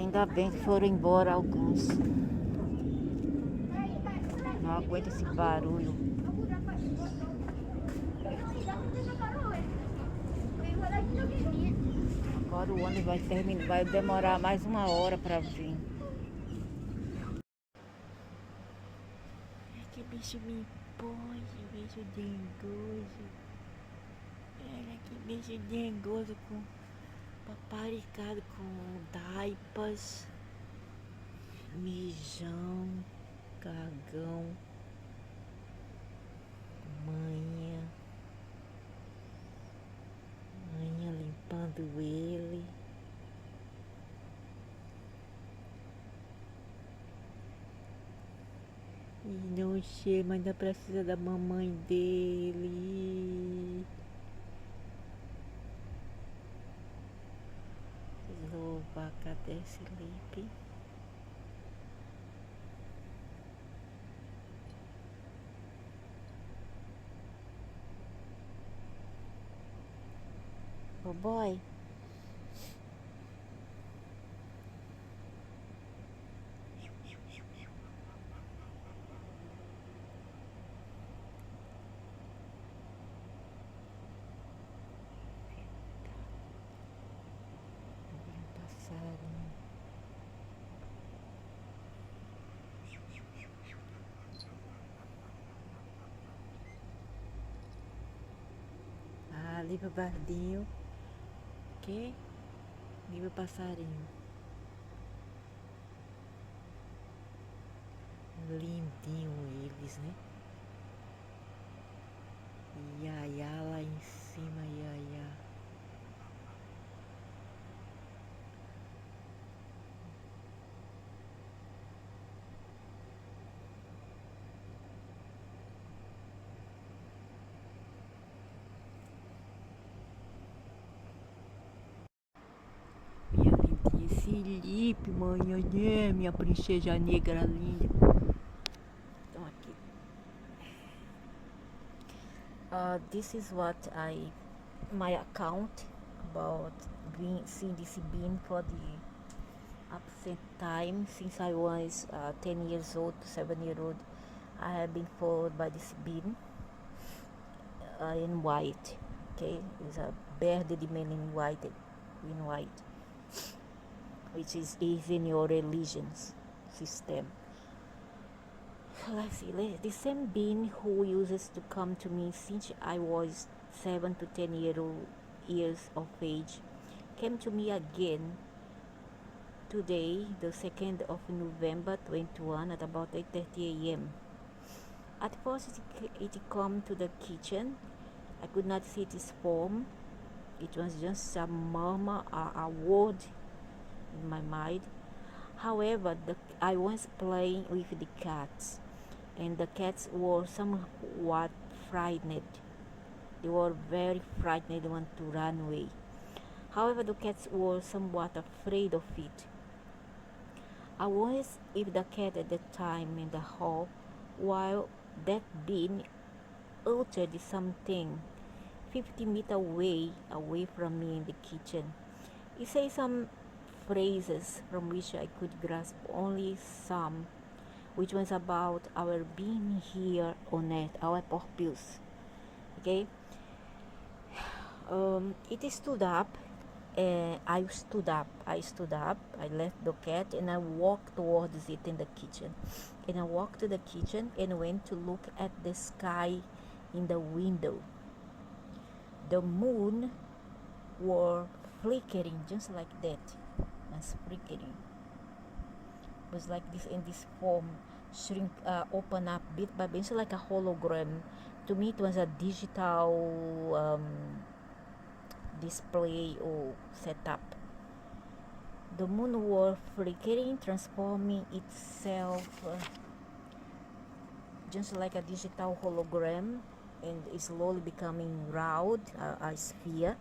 Ainda bem que foram embora alguns. Não aguento esse barulho. Agora o ônibus vai terminar, vai demorar mais 1 hora para vir. Que bicho me põe, bicho dengoso. Olha que bicho dengoso com paparicado com taipas, mijão, cagão, manha limpando ele. E não chega, ainda precisa da mamãe dele. Louva, cadê esse Lipe? Ô boy. Passarinho. Ah, livra o bardinho. Que? Livra o passarinho. Lindinho eles, né? Iaiá lá em cima, iaiá. Minha lindinha, esse Lipe, manhã, né? Minha princesa negra linda. Então aqui. This is what my account about seeing this bean for the absent time since I was 10 years old to 7 year old. I have been followed by this bean in white. Okay, it's a bearded man in white, which is in your religion's system. Let's see, the same being who uses to come to me since I was 7 to 10 years of age came to me again today, the 2nd of November 21 at about 8:30 a.m. At first it came to the kitchen. I could not see its form. It was just a murmur, a word in my mind. However, I was playing with the cats, and the cats were somewhat frightened. They were very frightened and want to run away. However, the cats were somewhat afraid of it. I was with the cat at the time in the hall, while that being uttered something 50 meters away from me in the kitchen. He said some phrases from which I could grasp only some, which was about our being here on earth, our purpose. Okay. It stood up. I stood up. I left the cat and I walked towards it in the kitchen. And I walked to the kitchen and went to look at the sky in the window. The moon were flickering just like that. Was flickering. It was like this in this form, open up bit by bit, like a hologram. To me, it was a digital display or setup. The moon was flickering, transforming itself just like a digital hologram, and slowly becoming round, a sphere.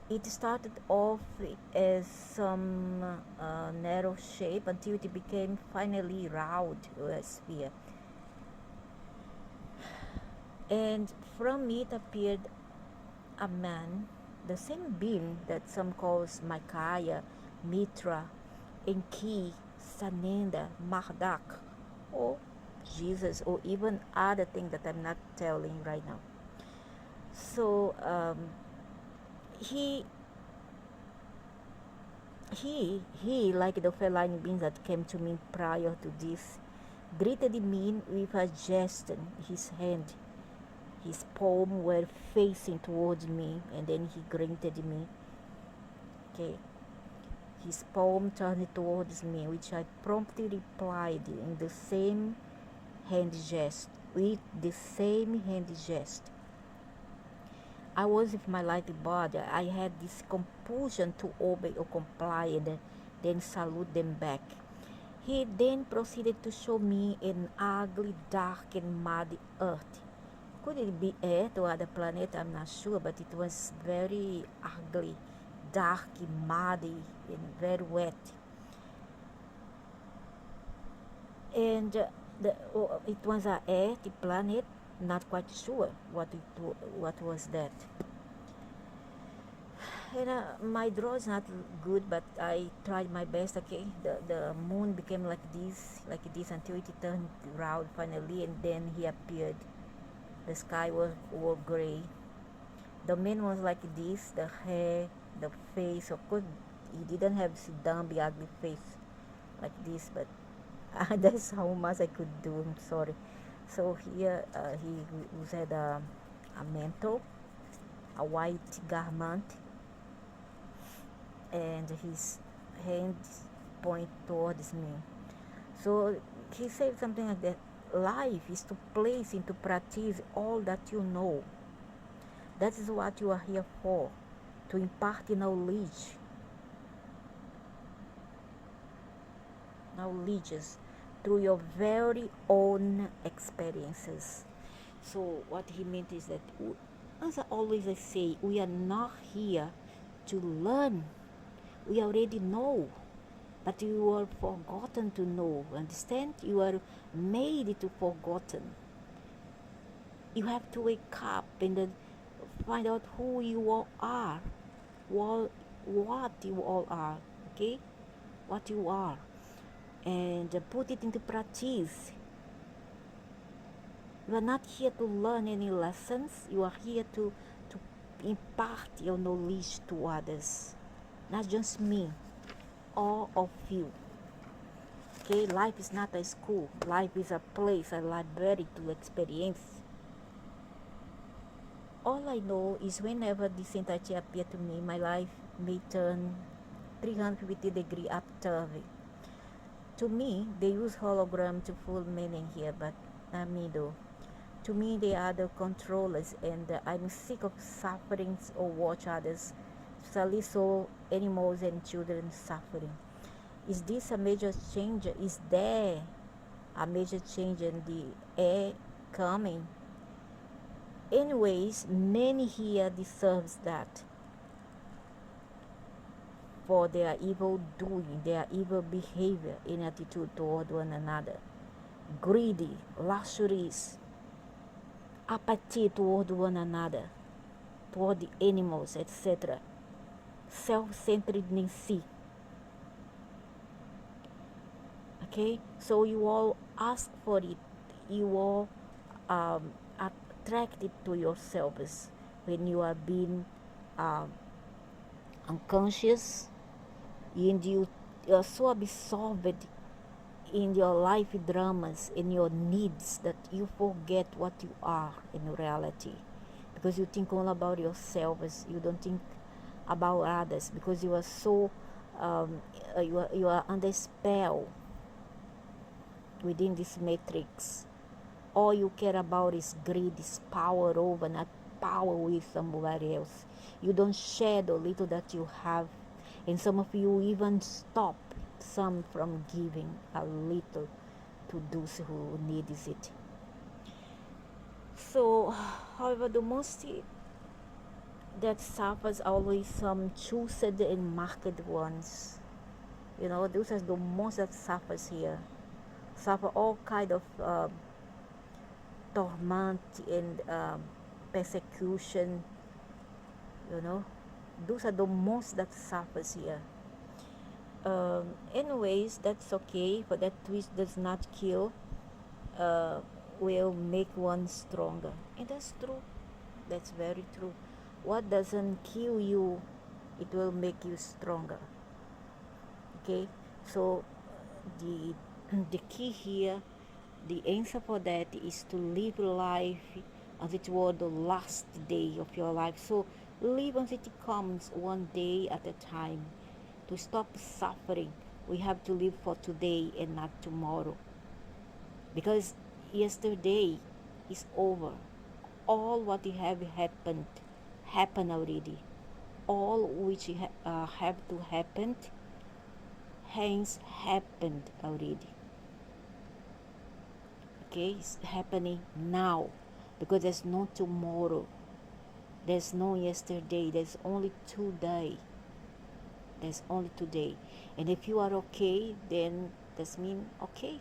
It started off as some narrow shape until it became finally round, a sphere. And from it appeared a man, the same being that some calls Micaiah, Mitra, Enki, Sananda, Marduk, or Jesus, or even other things that I'm not telling right now. So he like the feline beings that came to me prior to this, greeted me with a gesture. His hand, his palm were facing towards me, and then he greeted me. Okay, his palm turned towards me, which I promptly replied in the same hand gesture, with the same hand gesture. I was with my light body. I had this compulsion to obey or comply and then salute them back. He then proceeded to show me an ugly, dark, and muddy earth. Could it be Earth or other planet? I'm not sure, but it was very ugly, dark, muddy, and very wet. And it was a Earth, a planet. Not quite sure what was that. And my draw is not good, but I tried my best. Okay, the moon became like this until it turned round finally, and then he appeared. The sky was all gray. The man was like this, the hair, the face. Of course, he didn't have this dumb, ugly face like this, but that's how much I could do. I'm sorry. So here he had a mantle, a white garment, and his hands point towards me. So he said something like that. Life is to place into practice all that you know. That is what you are here for, to impart knowledges through your very own experiences. So what he meant is that, as I always say, we are not here to learn. We already know, but you are forgotten to know. Understand? You are made to forgotten. You have to wake up and then find out who you all are, what you all are. Okay, what you are, and put it into practice. You are not here to learn any lessons. You are here to impart your knowledge to others, not just me, all of you. Okay, life is not a school. Life is a place, a library to experience. All I know is whenever this entity appears to me, my life may turn 350-degree upturvy. To me, they use hologram to full meaning here, but not me though. To me, they are the controllers, and I'm sick of sufferings or watch others, especially so animals and children suffering. Is this a major change? Is there a major change in the air coming? Anyways, many here deserves that for their evil doing, their evil behavior and attitude toward one another. Greedy, luxuries, apathy toward one another, toward the animals, etc. Self-centeredness. Okay, so you all ask for it. You all attract it to yourselves when you are being unconscious, and you are so absorbed in your life dramas, in your needs, that you forget what you are in reality, because you think all about yourselves. You don't think about others, because you are so you are under spell within this matrix. All you care about is greed, is power over, not power with somebody else. You don't share the little that you have, and some of you even stop some from giving a little to those who needs it. So, however, the most that suffers always some chosen and marked ones. You know, those are the most that suffers here. Suffer all kind of torment and persecution. You know, those are the most that suffers here. Anyways, that's okay, but that twist does not kill, uh, will make one stronger. And that's true. That's very true. What doesn't kill you, it will make you stronger. Okay, so the the key here, the answer for that is to live life as it were the last day of your life. So live as it comes, one day at a time. To stop suffering, we have to live for today and not tomorrow, because yesterday is over. All what have happened already. All which have to happen has happened already. Okay, it's happening now, because there's no tomorrow, there's no yesterday, there's only today. There's only today. And if you are okay, then that's mean okay.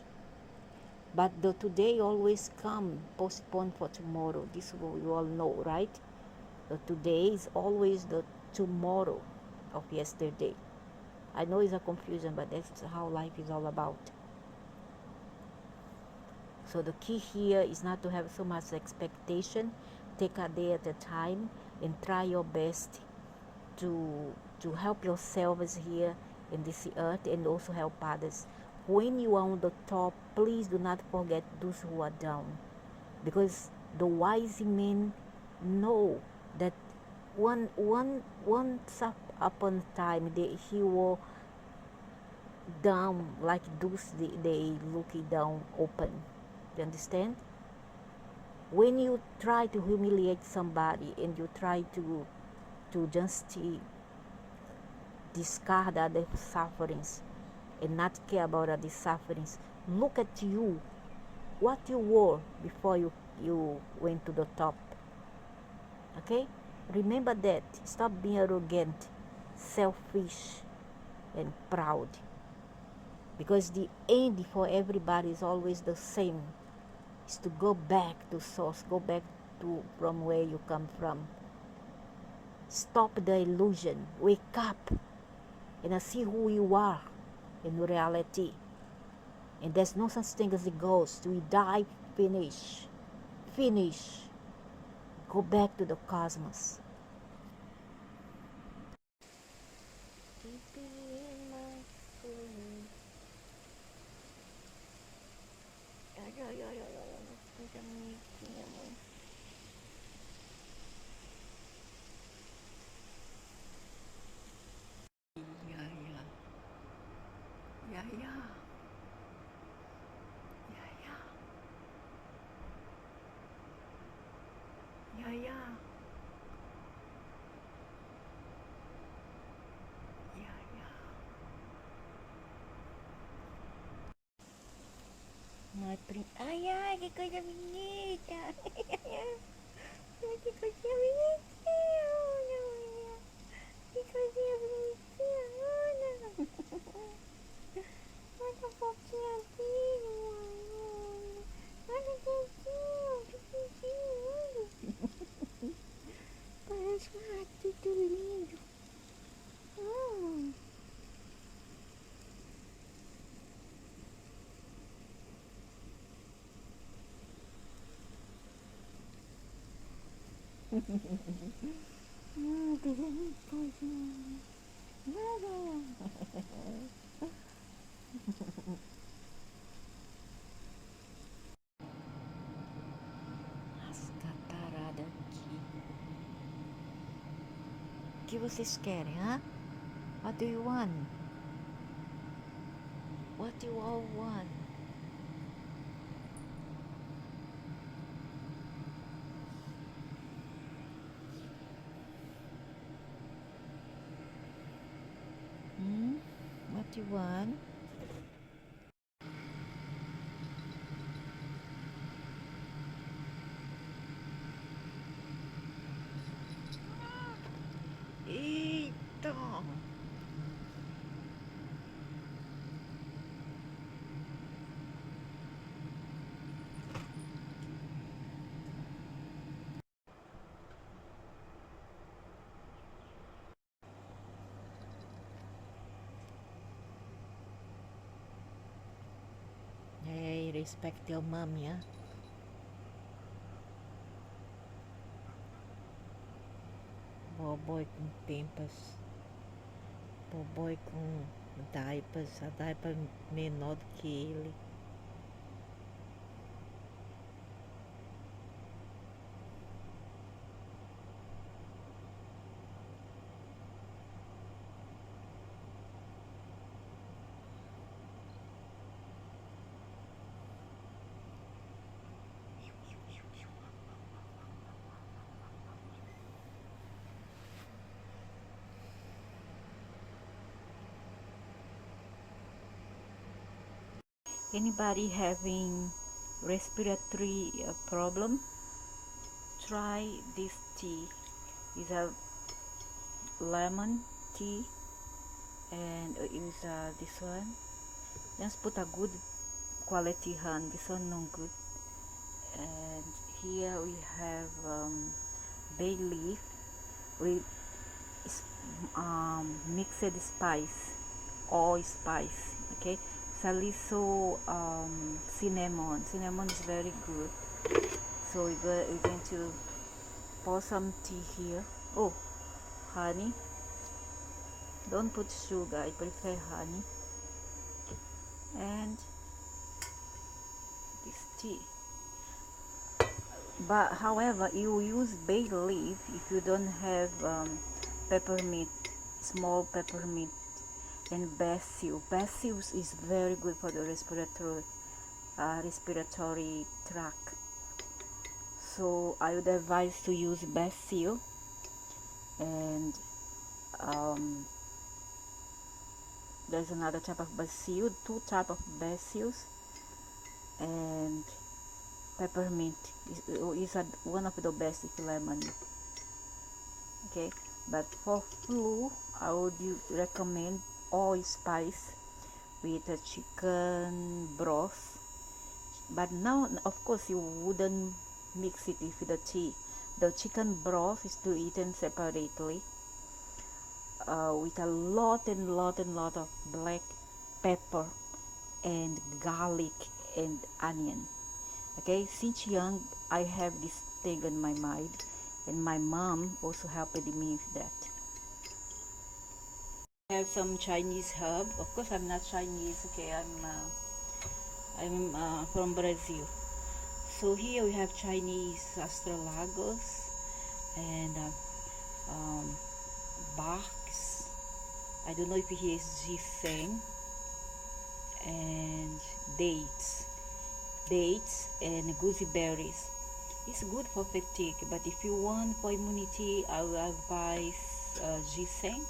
But the today always come postponed for tomorrow. This you all know, right? The today is always the tomorrow of yesterday. I know it's a confusion, but that's how life is all about. So the key here is not to have so much expectation. Take a day at a time and try your best to help yourselves here in this earth and also help others. When you are on the top, please do not forget those who are down, because the wise men know that once upon a time he was down, like those they looking down open. You understand? When you try to humiliate somebody and you try to just discard other sufferings and not care about other sufferings, look at you, what you were before you went to the top. Okay, remember that. Stop being arrogant, selfish, and proud, because the end for everybody is always the same. Is to go back to source, go back to from where you come from. Stop the illusion, wake up and see who you are in reality. And there's no such thing as a ghost. We die, finish, go back to the cosmos. Ya, ya. Ya, ya. Ya, ya. Ya, ya. Ya, ya. Ai, ai, que coisa bonita. Que coisa bonitinha. Que coisinha bonitinha. Olha a fotinha dele, mano. Olha que quentinho. Parece um ratito lindo. Hum. Coisa gostosinha. Esta tarada aqui. O que vocês querem, hã? What do you want? What do you all want? What do you want? Eita! Respect your mommy, huh? Boboy com tempas. Boboy com diapers. A diaper menor do que ele. Anybody having respiratory problem? Try this tea. It's a lemon tea, and use this one. Just put a good quality honey. This one not good. And here we have bay leaf with mixed spice, all spice. Okay, it's a little cinnamon. Cinnamon is very good. So we're going to pour some tea here. Oh, honey. Don't put sugar. I prefer honey. And this tea. But however, you use bay leaf if you don't have peppermint, small peppermint, and basil. Basil is very good for the respiratory tract. So I would advise to use basil, and there's another type of basil, two type of basils, and peppermint is one of the best if lemon. Okay, but for flu I would recommend all spice with a chicken broth. But now of course you wouldn't mix it with the tea. The chicken broth is to eaten separately with a lot of black pepper and garlic and onion. Okay, since young I have this thing in my mind, and my mom also helped me with that. I have some Chinese herb. Of course I'm not Chinese, okay, I'm from Brazil. So here we have Chinese astrolagos and barks. I don't know if he is ginseng, and dates and gooseberries. It's good for fatigue, but if you want for immunity, I will advise ginseng,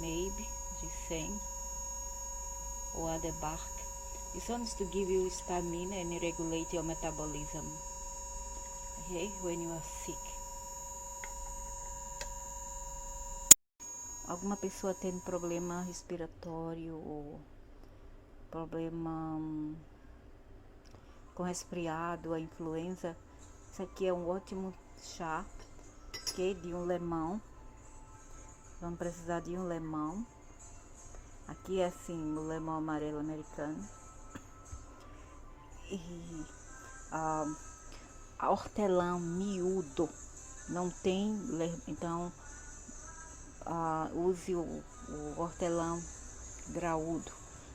maybe ginseng or other bark. This one is to give you stamina and regulate your metabolism, okay, when you are sick. Alguma pessoa tem problema respiratório ou problema com resfriado, a influenza, isso aqui é um ótimo chá, ok, de um limão. Vamos precisar de um limão. Aqui é assim, o limão amarelo americano. E a hortelã miúdo, não tem, então use o hortelã graúdo,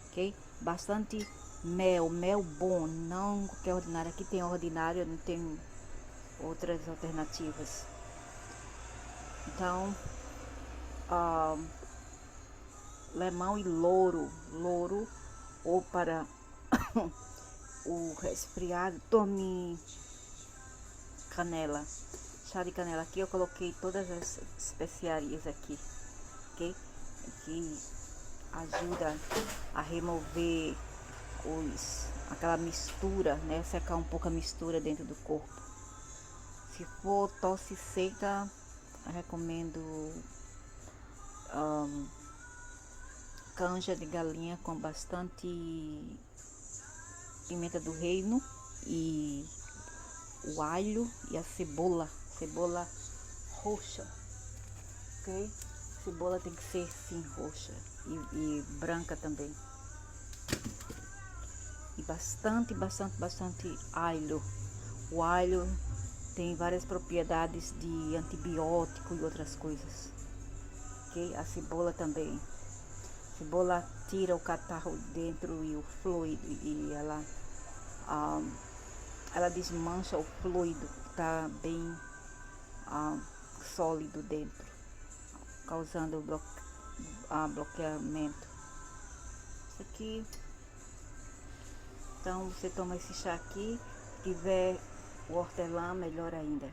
ok? Bastante mel bom, não qualquer ordinário. Aqui tem ordinário, não tem outras alternativas. Então, limão e louro, ou para o resfriado, tome canela, chá de canela. Aqui eu coloquei todas as especiarias aqui, ok? Que ajuda a remover aquela mistura, né? Secar um pouco a mistura dentro do corpo. Se for tosse seca, eu recomendo canja de galinha com bastante pimenta do reino e o alho e a cebola roxa, ok? Cebola tem que ser sim roxa e branca também. E bastante alho. O alho tem várias propriedades de antibiótico e outras coisas. Ok? A cebola também. A cebola tira o catarro dentro e o fluido e ela desmancha o fluido que está bem sólido dentro, causando bloqueamento. Isso aqui, então você toma esse chá aqui, se tiver o hortelã, melhor ainda.